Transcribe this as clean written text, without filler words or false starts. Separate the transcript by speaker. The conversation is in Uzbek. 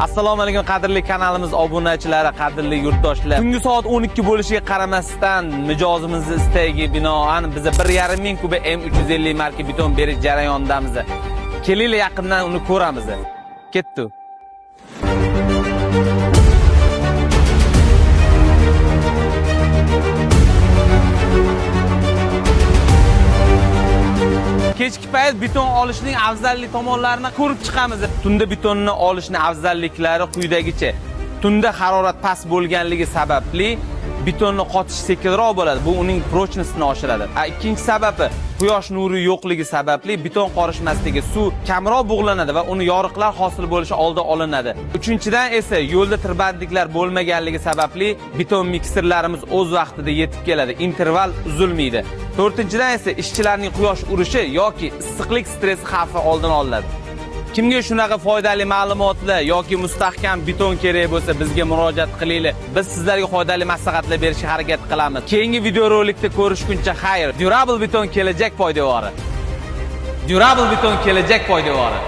Speaker 1: Assalomu alaykum qadrli kanalimiz obunachilari, qadrli yurtdoshlar. Tungi soat 12 bo'lishiga qaramasdan mijozimizning istagiga binoan biz 1,5 ming kuba M350 marka beton berish jarayonidamiz. Kelinglar yaqindan uni ko'ramiz. Ketdi. Kechki payt beton olishning afzallik tomonlarini ko'rib chiqamiz. Tunda betonni olishning afzalliklari quyidagicha. Tunda harorat past bo'lganligi sababli betonni qotish sekinroq bo'ladi. Bu uning прочностini oshiradi. Ikkinchi sababi quyosh nuri yo'qligi sababli beton qorishmasligi, suv kamroq bug'lanadi va uni yoriqlar hosil bo'lishi oldi olinadi. Uchinchidan esa yo'lda tirbandliklar bo'lmaganligi sababli beton mikserlarimiz o'z vaqtida yetib keladi. Interval uzilmaydi. To'rtinchidan esa ishchilarning quyosh urishi yoki issiqlik stressi xavfi oldini olinadi. Kimga shunaqa foydali ma'lumotlar yoki mustahkam beton kerak bo'lsa bizga murojaat qilinglar. Biz sizlarga foydali maslahatlar berishga harakat qilamiz. Keyingi videorolikda ko'rishguncha xayr. Durable beton kelajak poydevori. Durable beton kelajak poydevori.